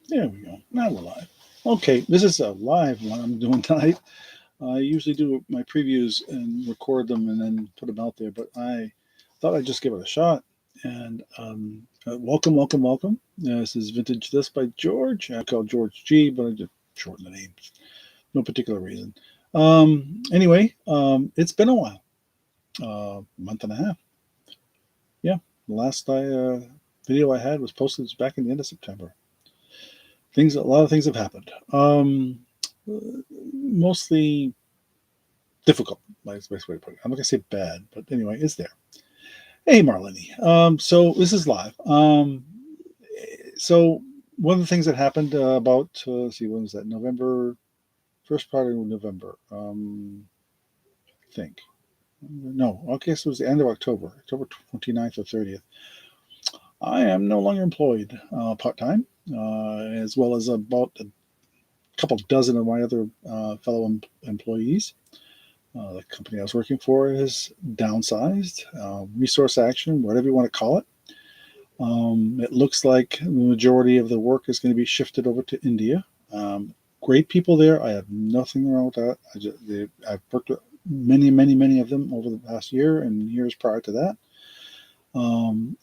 There we go. Now we're live. Okay, this is a live one I'm doing tonight. I usually do my previews and record them and then put them out there, but I thought I'd just give it a shot. And welcome, welcome, welcome. This is Vintage This by George. I call George G, but I just shorten the name. No particular reason. Anyway, it's been a while. Month and a half. Yeah, the last video I had was posted back in the end of September. A lot of things have happened. Mostly difficult. That's the best way to put it. I'm not gonna say bad, but anyway, it's there. Hey, Marlene. So this is live. So one of the things that happened about let's see, when was that? November, first part of November. I think. No, I guess it was the end of October 29th or 30th. I am no longer employed part time, as well as about a couple dozen of my other fellow employees. The company I was working for is downsized, resource action, whatever you want to call it. It looks like the majority of the work is going to be shifted over to India. Great people there. I have nothing wrong with that. I've worked with many of them over the past year and years prior to that.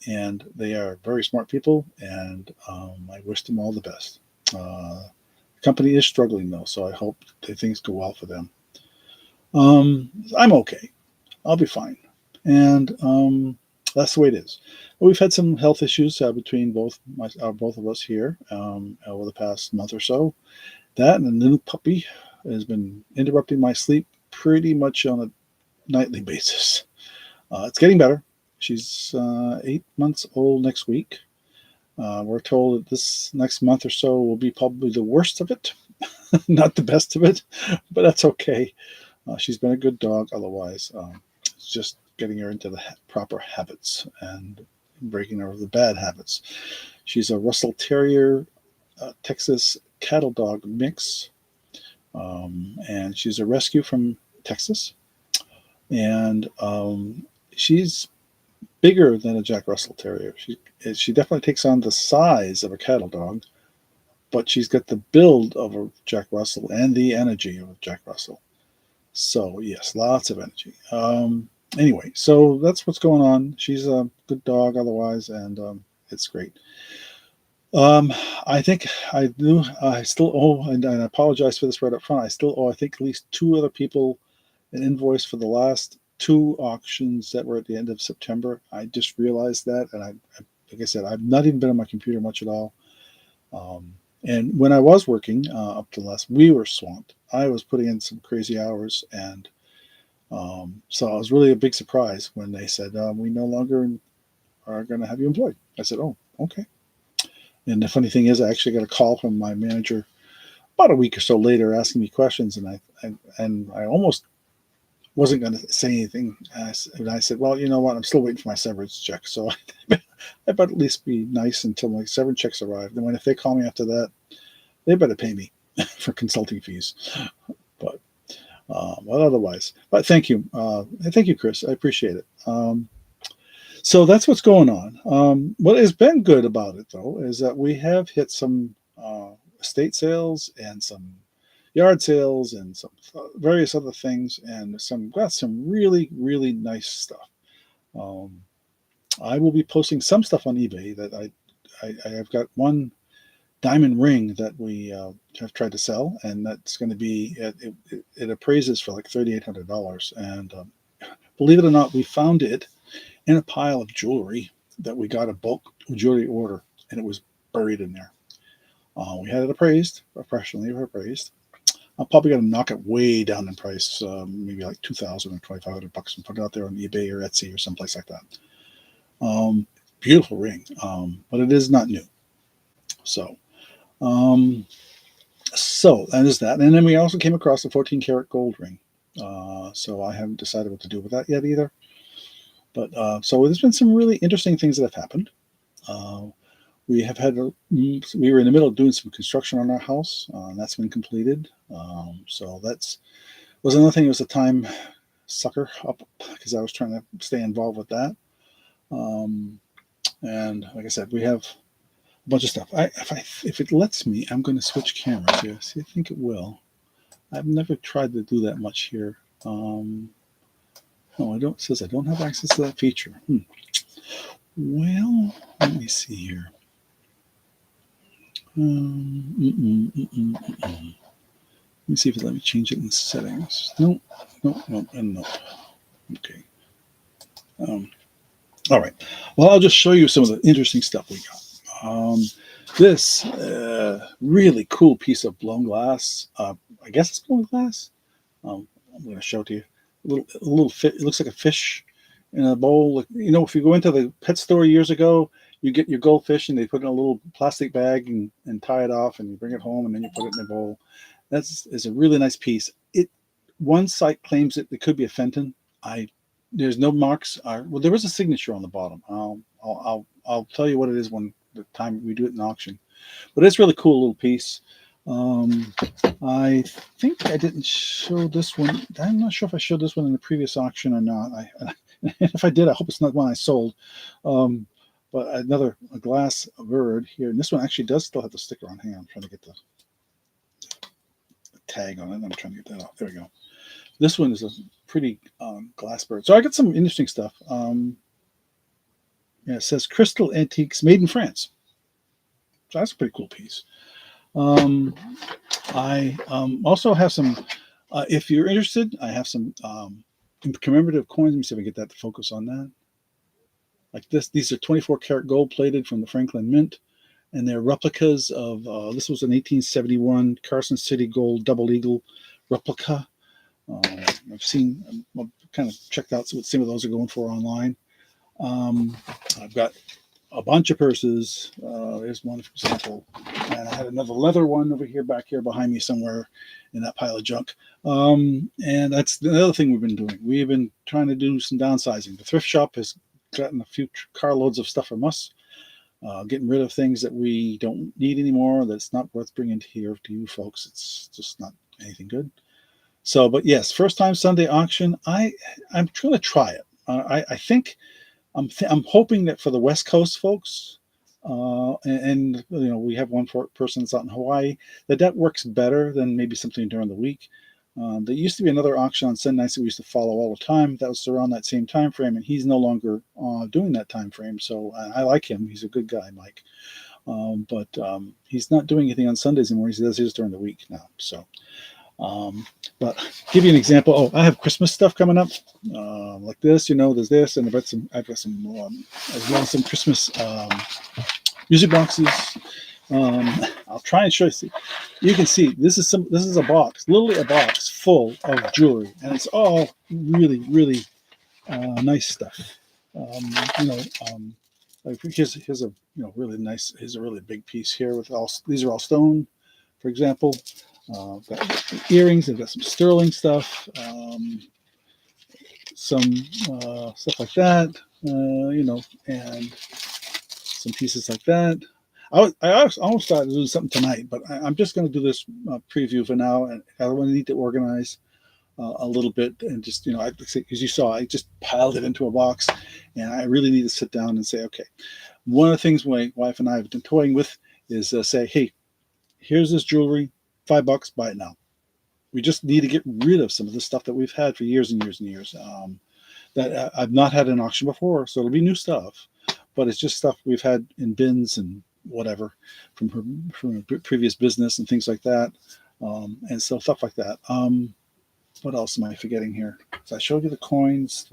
And they are very smart people, and I wish them all the best. The company is struggling though, so I hope that things go well for them. I'm okay. I'll be fine, and that's the way it is. We've had some health issues between both of us here over the past month or so. That and the new puppy has been interrupting my sleep pretty much on a nightly basis. It's getting better. She's 8 months old next week. We're told that this next month or so will be probably the worst of it, not the best of it, but that's okay. She's been a good dog otherwise. It's just getting her into the proper habits and breaking her of the bad habits. She's a Russell Terrier Texas cattle dog mix, and she's a rescue from Texas. And she's bigger than a Jack Russell Terrier. She definitely takes on the size of a cattle dog, but she's got the build of a Jack Russell and the energy of a Jack Russell. So yes, lots of energy. Anyway, so that's what's going on. She's a good dog otherwise, and it's great. Um, I think I do. I still owe, and I apologize for this right up front. I still owe, I think, at least two other people an invoice for the last two auctions that were at the end of September. I just realized that, and like I said, I've not even been on my computer much at all. And when I was working up to last, we were swamped. I was putting in some crazy hours, and so it was really a big surprise when they said we no longer are going to have you employed. I said, "Oh, okay." And the funny thing is, I actually got a call from my manager about a week or so later, asking me questions, and I almost wasn't going to say anything. And I said, "Well, you know what? I'm still waiting for my severance check, so I better at least be nice until my severance checks arrive. And when if they call me after that, they better pay me for consulting fees." But well, otherwise, but thank you, Chris. I appreciate it. So that's what's going on. What has been good about it, though, is that we have hit some estate sales and some yard sales and some various other things, and got some really nice stuff. Um, I will be posting some stuff on eBay that I have got one diamond ring that we have tried to sell, and that's going to be it appraises for like $3,800, and believe it or not, we found it in a pile of jewelry that we got a bulk jewelry order, and it was buried in there. We had it appraised, professionally appraised. I'm probably going to knock it way down in price, maybe like 2,000 or 2,500 bucks, and put it out there on eBay or Etsy or someplace like that. Beautiful ring, but it is not new. So, um, so that is that. And then we also came across a 14 karat gold ring. So I haven't decided what to do with that yet either. But so there's been some really interesting things that have happened. Uh, we have had we were in the middle of doing some construction on our house, and that's been completed. So that's was another thing. It was a time sucker up because I was trying to stay involved with that. Um, and like I said, we have a bunch of stuff. If it lets me, I'm going to switch cameras here. See, I think it will. I've never tried to do that much here. No, I don't. It says I don't have access to that feature. Well, let me see here. Let me see if it let me change it in settings. No, and no. Okay. All right. Well, I'll just show you some of the interesting stuff we got. This really cool piece of blown glass. I guess it's blown glass. I'm going to show it to you. A little fit. It looks like a fish in a bowl. You know, if you go into the pet store years ago, you get your goldfish and they put it in a little plastic bag and tie it off, and you bring it home and then you put it in a bowl. Is a really nice piece. One site claims it could be a Fenton. There's no marks. Well, there is a signature on the bottom. I'll tell you what it is when the time we do it in auction. But it's really cool little piece. I think I didn't show this one. I'm not sure if I showed this one in the previous auction or not. If I did, I hope it's not one I sold. But a glass bird here, and this one actually does still have the sticker on. Hang on, I'm trying to get the tag on it. I'm trying to get that off. There we go. This one is a pretty glass bird. So I got some interesting stuff. It says Crystal Antiques, made in France. So that's a pretty cool piece. I also have some, if you're interested, I have some commemorative coins. Let me see if I can get that to focus on that. Like this, these are 24 karat gold plated from the Franklin Mint, and they're replicas of, this was an 1871 Carson City Gold Double Eagle replica. I've kind of checked out what some of those are going for online. I've got a bunch of purses. There's one, for example, and I had another leather one back here behind me somewhere in that pile of junk. And that's the other thing we've been doing. We've been trying to do some downsizing. The thrift shop has gotten a few carloads of stuff from us, getting rid of things that we don't need anymore, that's not worth bringing here to you folks. It's just not anything good. So, but yes, first time Sunday auction. I'm going to try it. I think I'm hoping that for the West Coast folks, and you know, we have one person that's out in Hawaii, that works better than maybe something during the week. There used to be another auction on Sunday nights that we used to follow all the time. That was around that same time frame, and he's no longer doing that time frame. So I like him. He's a good guy, Mike. But he's not doing anything on Sundays anymore. He does his during the week now. So. But give you an example. Oh, I have Christmas stuff coming up, like this. You know, there's this, and I've got some as well as some Christmas music boxes. I'll try and show you. You can see this is a box, literally a box full of jewelry, and it's all really, really nice stuff. Like here's a really nice. Here's a really big piece here with these are all stone, for example. Got earrings. I've got some sterling stuff, some stuff like that, and some pieces like that. I almost started to do something tonight, but I'm just going to do this preview for now, and I need to organize a little bit, and just as you saw, I just piled it into a box, and I really need to sit down and say, okay, one of the things my wife and I have been toying with is say, hey, here's this jewelry. $5, buy it now. We just need to get rid of some of the stuff that we've had for years and years and years that I've not had an auction before. So it'll be new stuff, but it's just stuff we've had in bins and whatever from her previous business and things like that, and so stuff like that. What else am I forgetting here? So I showed you the coins.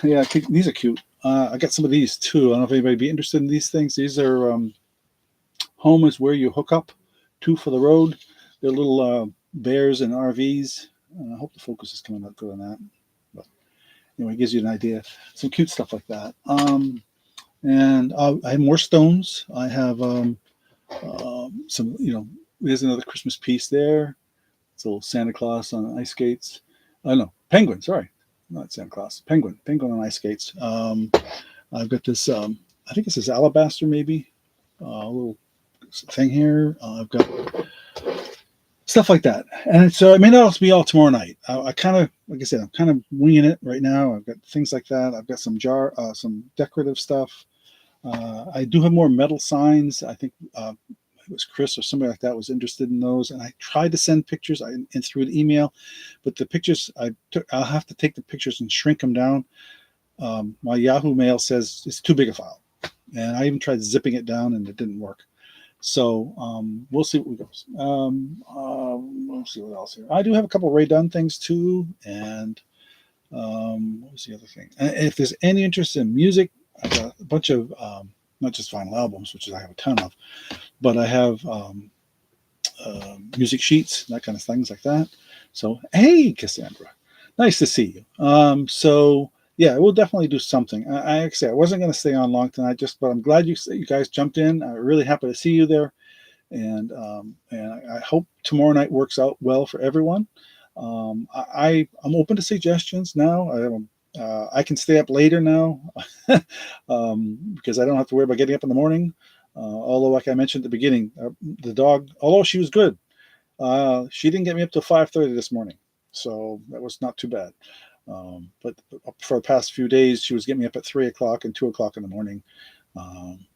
Yeah, these are cute. I got some of these too. I don't know if anybody would be interested in these things. These are home is where you hook up. Two for the road. They're little bears and RVs. I hope the focus is coming out good on that. But anyway, it gives you an idea. Some cute stuff like that. And I have more stones. I have some, there's another Christmas piece there. It's a little Santa Claus on ice skates. No, penguin, sorry. Not Santa Claus. Penguin on ice skates. I've got this, I think this is alabaster maybe. A little thing here. I've got stuff like that, and so it may not be all tomorrow night. I kind of, like I said, I'm kind of winging it right now. I've got things like that. I've got some decorative stuff. I do have more metal signs. I think it was Chris or somebody like that was interested in those, and I tried to send pictures and through an email, but the pictures I'll have to take the pictures and shrink them down. My Yahoo Mail says it's too big a file, and I even tried zipping it down and it didn't work. So we'll see what goes. We'll see what else here. I do have a couple Ray Dunn things too, and what was the other thing? And if there's any interest in music, I've got a bunch of not just vinyl albums, which I have a ton of, but I have music sheets, that kind of things like that. So hey, Cassandra, nice to see you. So yeah, we'll definitely do something. Like I say, I wasn't going to stay on long tonight, but I'm glad you guys jumped in. I'm really happy to see you there, and I hope tomorrow night works out well for everyone. I'm open to suggestions now. I can stay up later now because I don't have to worry about getting up in the morning. Although, like I mentioned at the beginning, the dog, although she was good, she didn't get me up till 5:30 this morning, so that was not too bad. But for the past few days, she was getting me up at 3 o'clock and 2 o'clock in the morning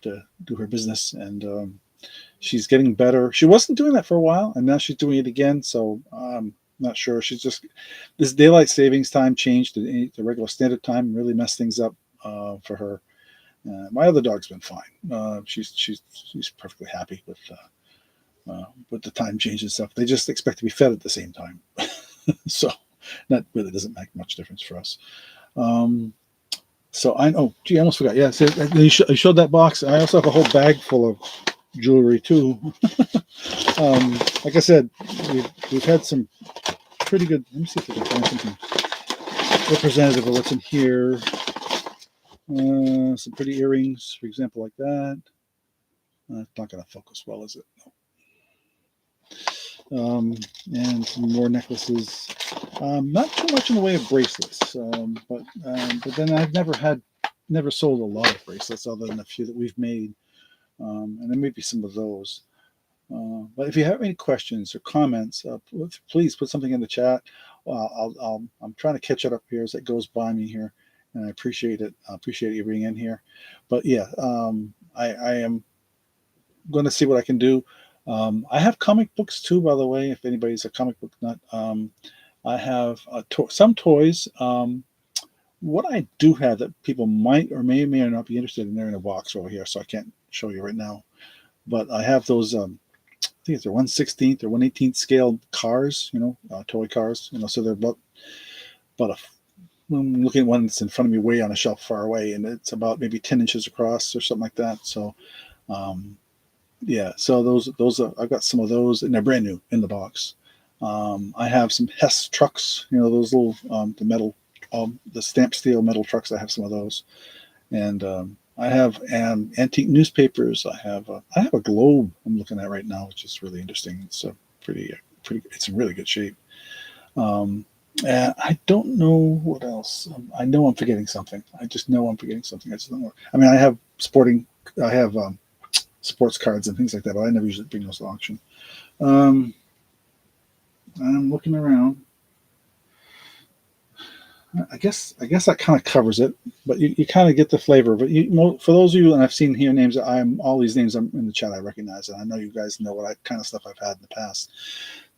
to do her business, and she's getting better. She wasn't doing that for a while, and now she's doing it again. So not sure. She's just this daylight savings time changed to the regular standard time, really messed things up for her. My other dog's been fine. She's perfectly happy with the time change and stuff. They just expect to be fed at the same time, so that really doesn't make much difference for us. So I I almost forgot. Yeah, so you showed that box. I also have a whole bag full of jewelry too. Like I said, we've had some pretty good. Let me see if I can find something representative of what's in here. Some pretty earrings, for example, like that. It's not going to focus well, is it? No. And some more necklaces. Not too much in the way of bracelets, but then I've never sold a lot of bracelets other than a few that we've made, and there may be some of those. But if you have any questions or comments, please put something in the chat. I'm trying to catch it up here as it goes by me here, and I appreciate it. I appreciate you being in here. But yeah, I am going to see what I can do. I have comic books too, by the way, if anybody's a comic book nut. I have some toys. What I do have that people might or may or not be interested in, they're in a box over here, so I can't show you right now. But I have those, I think it's their 1/16 or 1/18 scale cars, toy cars. So they're about I'm looking at one that's in front of me way on a shelf far away, and it's about maybe 10 inches across or something like that. So, yeah, so those I've got some of those, and they're brand new in the box. I have some Hess trucks, those little the metal, the stamped steel metal trucks. I have some of those, and I have antique newspapers. I have a globe I'm looking at right now, which is really interesting. It's pretty. It's in really good shape. And I don't know what else. I know I'm forgetting something. I just know I'm forgetting something. I just don't know. I mean, I have sports cards and things like that, but I never usually bring those to auction. I'm looking around. I guess that kind of covers it, but you kind of get the flavor. But for those of you, and I've seen here names, all these names I'm in the chat, I recognize, and I know you guys know what kind of stuff I've had in the past.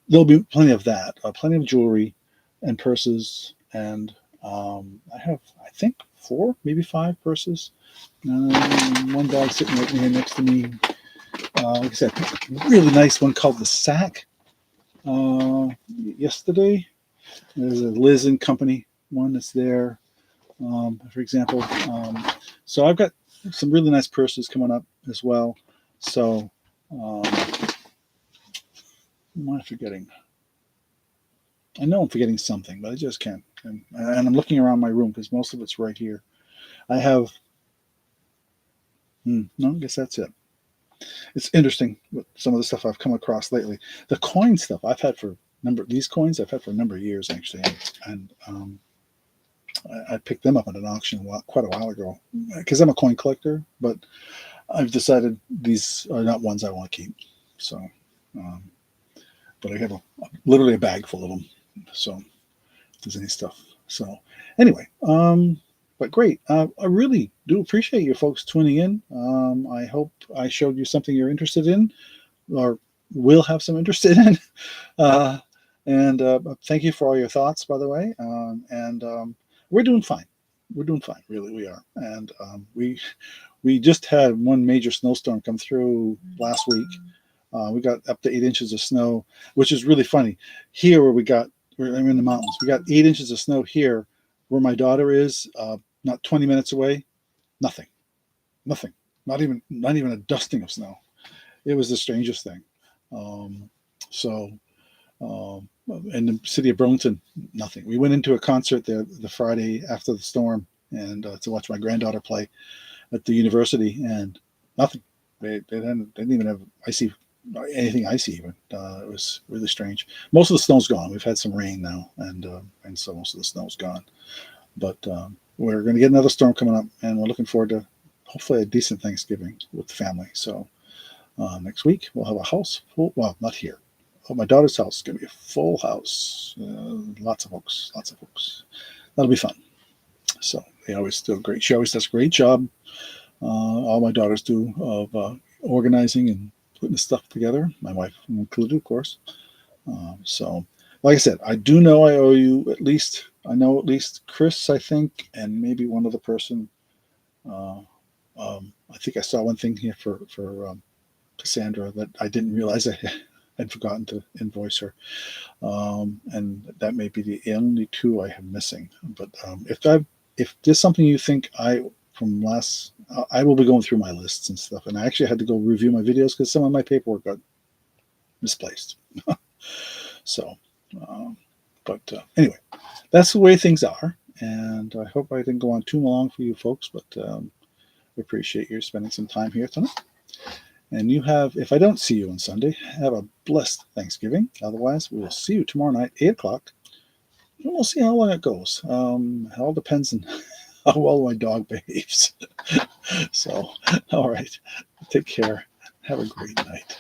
There'll be plenty of that, plenty of jewelry and purses, and I have, I think, 4, maybe 5 purses. One dog sitting right here next to me. Like I said, a really nice one called the Sack. Yesterday, there's a Liz and Company one that's there, for example. So I've got some really nice purses coming up as well. So, what am I forgetting? I know I'm forgetting something, but I just can't. And I'm looking around my room because most of it's right here. I have. No, I guess that's it. It's interesting with some of the stuff I've come across lately. The coin stuff I've had for these coins I've had for a number of years actually, and I picked them up at an auction quite a while ago because I'm a coin collector, but I've decided these are not ones I want to keep. So, but I have literally a bag full of them. So, if there's any stuff. So, anyway, But great. I really do appreciate you folks tuning in. I hope I showed you something you're interested in or will have some interest in. uh, and thank you for all your thoughts, by the way. We're doing fine. We're doing fine, really. We are. And we just had one major snowstorm come through last week. We got up to 8 inches of snow, which is really funny. Here, I'm in the mountains. We got 8 inches of snow here, where my daughter is, not 20 minutes away. Nothing, nothing, not even a dusting of snow. It was the strangest thing. Um, so, in the city of Burlington, nothing. We went into a concert there the Friday after the storm, and to watch my granddaughter play at the university, and nothing. They didn't even have icy anything icy even. It was really strange. Most of the snow's gone. We've had some rain now, and so most of the snow's gone. But we're going to get another storm coming up, and we're looking forward to hopefully a decent Thanksgiving with the family. So next week we'll have a house full. Well, not here. Oh, my daughter's house is going to be a full house. Lots of folks. Lots of folks. That'll be fun. So they always do a great. She always does a great job. All my daughters do of organizing and putting the stuff together. My wife included, of course. So, like I said, I do know I owe you at least. I know at least Chris, I think, and maybe one other person. I think I saw one thing here for Cassandra that I didn't realize I had forgotten to invoice her, and that may be the only two I have missing. But if there's something you think from last, I will be going through my lists and stuff, and I actually had to go review my videos because some of my paperwork got misplaced. So, but anyway, that's the way things are, and I hope I didn't go on too long for you folks, but we appreciate you spending some time here tonight. And you have, if I don't see you on Sunday, have a blessed Thanksgiving. Otherwise, we will see you tomorrow night, 8 o'clock. And we'll see how long it goes. It all depends on how well my dog behaves. So, all right. Take care. Have a great night.